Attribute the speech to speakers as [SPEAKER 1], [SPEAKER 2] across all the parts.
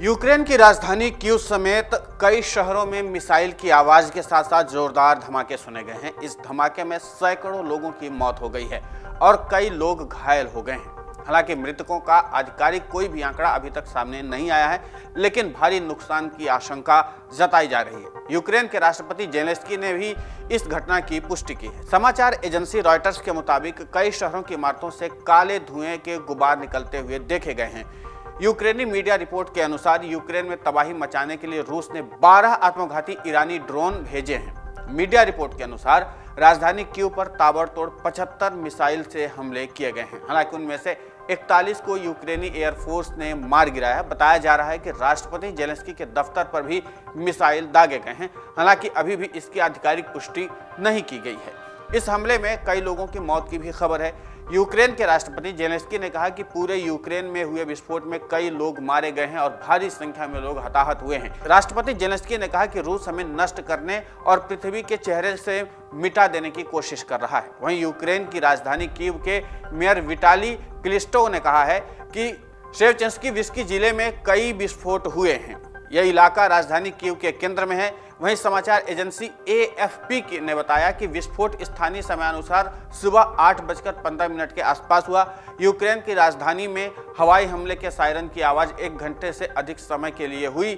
[SPEAKER 1] Ukraine की राजधानी Kyiv समेत कई शहरों में मिसाइल की आवाज के साथ साथ जोरदार धमाके सुने गए हैं। इस धमाके में सैकड़ों लोगों की मौत हो गई है और कई लोग घायल हो गए हैं। हालांकि मृतकों का आधिकारिक कोई भी आंकड़ा अभी तक सामने नहीं आया है, लेकिन भारी नुकसान की आशंका जताई जा रही है। यूक्रेन के राष्ट्रपति जेलेंस्की ने भी इस घटना की पुष्टि की है। समाचार एजेंसी रॉयटर्स के मुताबिक कई शहरों की इमारतों से काले धुएं के गुबार निकलते हुए देखे गए हैं। यूक्रेनी मीडिया रिपोर्ट के अनुसार यूक्रेन में तबाही मचाने के लिए रूस ने 12 आत्मघाती ईरानी ड्रोन भेजे हैं। मीडिया रिपोर्ट के अनुसार राजधानी कीव पर ताबड़तोड़ 75 मिसाइल से हमले किए गए हैं। हालांकि उनमें से 41 को यूक्रेनी एयरफोर्स ने मार गिराया है। बताया जा रहा है कि राष्ट्रपति जेलेंस्की के दफ्तर पर भी मिसाइल दागे गए हैं। हालांकि अभी भी इसकी आधिकारिक पुष्टि नहीं की गई है। इस हमले में कई लोगों की मौत की भी खबर है। यूक्रेन के राष्ट्रपति जेलेंस्की ने कहा कि पूरे यूक्रेन में हुए विस्फोट में कई लोग मारे गए हैं और भारी संख्या में लोग हताहत हुए हैं। राष्ट्रपति जेलेंस्की ने कहा कि रूस हमें नष्ट करने और पृथ्वी के चेहरे से मिटा देने की कोशिश कर रहा है। वहीं यूक्रेन की राजधानी कीव के मेयर विटाली क्लिस्टो ने कहा है कि शेवचेंस्की जिले में कई विस्फोट हुए हैं। यह इलाका राजधानी कीव के केंद्र में है। वहीं समाचार एजेंसी AFP ने बताया कि विस्फोट स्थानीय समयानुसार सुबह 8:15 के आसपास हुआ। यूक्रेन की राजधानी में हवाई हमले के सायरन की आवाज 1 घंटे से अधिक समय के लिए हुई।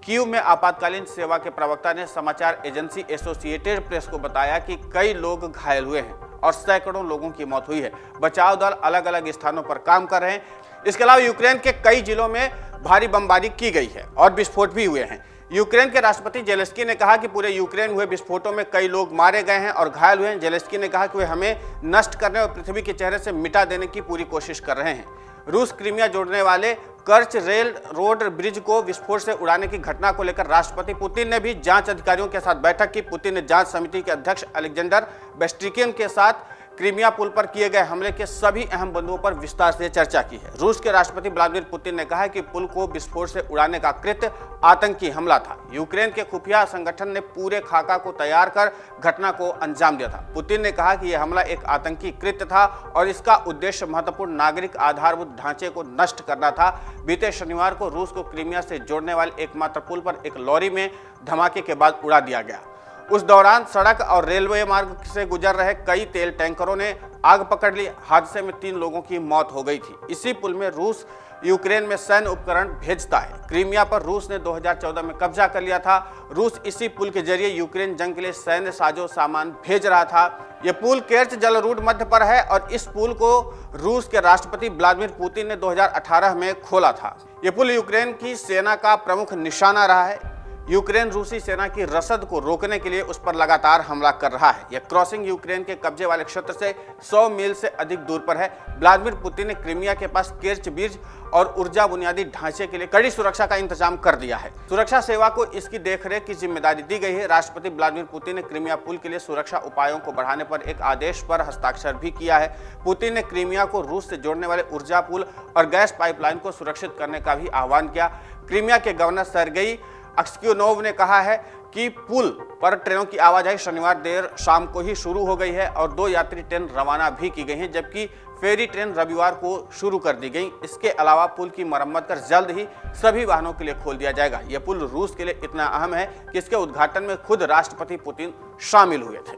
[SPEAKER 1] कीव में आपातकालीन सेवा के प्रवक्ता ने समाचार एजेंसी एसोसिएटेड प्रेस को बताया कि कई लोग घायल हुए हैं और सैकड़ों लोगों की मौत हुई है। बचाव दल अलग अलग स्थानों पर काम कर रहे हैं। इसके अलावा यूक्रेन के कई जिलों में भारी बमबारी की गई है और विस्फोट भी हुए हैं। यूक्रेन के राष्ट्रपति जेलेंस्की ने कहा कि पूरे यूक्रेन हुए विस्फोटों में कई लोग मारे गए हैं और घायल हुए हैं। जेलेंस्की ने कहा कि वे हमें नष्ट करने और पृथ्वी के चेहरे से मिटा देने की पूरी कोशिश कर रहे हैं। रूस क्रीमिया जोड़ने वाले कर्च रेल रोड ब्रिज को विस्फोट से उड़ाने की घटना को लेकर राष्ट्रपति पुतिन ने भी जांच अधिकारियों के साथ बैठक की। पुतिन ने जांच समिति के अध्यक्ष अलेक्जेंडर बेस्ट्रिकियन के साथ क्रीमिया पुल पर किए गए हमले के सभी अहम बिंदुओं पर विस्तार से चर्चा की है। रूस के राष्ट्रपति व्लादिमीर पुतिन ने कहा है कि पुल को विस्फोट से उड़ाने का कृत्य आतंकी हमला था। यूक्रेन के खुफिया संगठन ने पूरे खाका को तैयार कर घटना को अंजाम दिया था। पुतिन ने कहा कि यह हमला एक आतंकी कृत्य था और इसका उद्देश्य महत्वपूर्ण नागरिक आधारभूत ढांचे को नष्ट करना था। बीते शनिवार को रूस को क्रीमिया से जोड़ने वाले एकमात्र पुल पर एक लॉरी में धमाके के बाद उड़ा दिया गया। उस दौरान सड़क और रेलवे मार्ग से गुजर रहे कई तेल टैंकरों ने आग पकड़ ली। हादसे में 3 लोगों की मौत हो गई थी। इसी पुल में रूस यूक्रेन में सैन्य उपकरण भेजता है। क्रीमिया पर रूस ने 2014 में कब्जा कर लिया था। रूस इसी पुल के जरिए यूक्रेन जंग के लिए सैन्य साजो सामान भेज रहा था। यह पुल केर्च जल रूट मध्य पर है और इस पुल को रूस के राष्ट्रपति व्लादिमीर पुतिन ने 2018 में खोला था। यह पुल यूक्रेन की सेना का प्रमुख निशाना रहा है। यूक्रेन रूसी सेना की रसद को रोकने के लिए उस पर लगातार हमला कर रहा है। यह क्रॉसिंग यूक्रेन के कब्जे वाले क्षेत्र से 100 मील से अधिक दूर पर है। व्लादिमीर पुतिन ने क्रीमिया के पास केर्च ब्रिज और ऊर्जा बुनियादी ढांचे के लिए कड़ी सुरक्षा का इंतजाम कर दिया है। सुरक्षा सेवा को इसकी देखरेख की जिम्मेदारी दी गई है। राष्ट्रपति व्लादिमीर पुतिन ने क्रीमिया पुल के लिए सुरक्षा उपायों को बढ़ाने पर एक आदेश पर हस्ताक्षर भी किया है। पुतिन ने क्रीमिया को रूस से जोड़ने वाले ऊर्जा पुल और गैस पाइपलाइन को सुरक्षित करने का भी आह्वान किया। क्रीमिया के गवर्नर सर्गेई अक्स्क्योनोव ने कहा है कि पुल पर ट्रेनों की आवाजाही शनिवार देर शाम को ही शुरू हो गई है और 2 यात्री ट्रेन रवाना भी की गई हैं, जबकि फेरी ट्रेन रविवार को शुरू कर दी गई। इसके अलावा पुल की मरम्मत कर जल्द ही सभी वाहनों के लिए खोल दिया जाएगा। यह पुल रूस के लिए इतना अहम है कि इसके उद्घाटन में खुद राष्ट्रपति पुतिन शामिल हुए थे।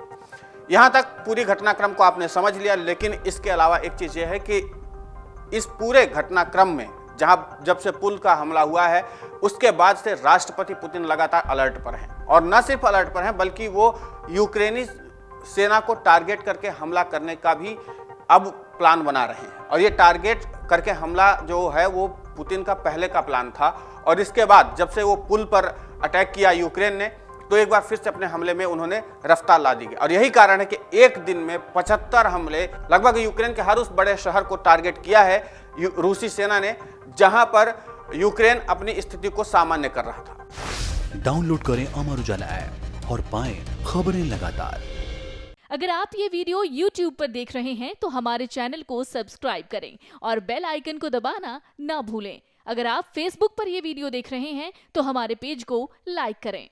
[SPEAKER 1] यहाँ तक पूरी घटनाक्रम को आपने समझ लिया, लेकिन इसके अलावा एक चीज यह है कि इस पूरे घटनाक्रम में जब से पुल का हमला हुआ है उसके बाद से राष्ट्रपति पुतिन लगातार अलर्ट पर हैं और न सिर्फ अलर्ट पर हैं बल्कि वो यूक्रेनी सेना को टारगेट करके हमला करने का भी अब प्लान बना रहे हैं। और ये टारगेट करके हमला जो है वो पुतिन का पहले का प्लान था और इसके बाद जब से वो पुल पर अटैक किया यूक्रेन ने तो एक बार फिर से अपने हमले में उन्होंने रफ्तार ला दी और यही कारण है कि एक दिन में 75 हमले लगभग यूक्रेन के हर उस बड़े शहर को टारगेट किया है रूसी सेना ने, जहां पर यूक्रेन अपनी स्थिति को सामान्य कर रहा था।
[SPEAKER 2] डाउनलोड करें अमर उजाला ऐप और पाएं खबरें लगातार।
[SPEAKER 3] अगर आप ये वीडियो YouTube पर देख रहे हैं तो हमारे चैनल को सब्सक्राइब करें और बेल आइकन को दबाना ना भूलें। अगर आप Facebook पर ये वीडियो देख रहे हैं तो हमारे पेज को लाइक करें।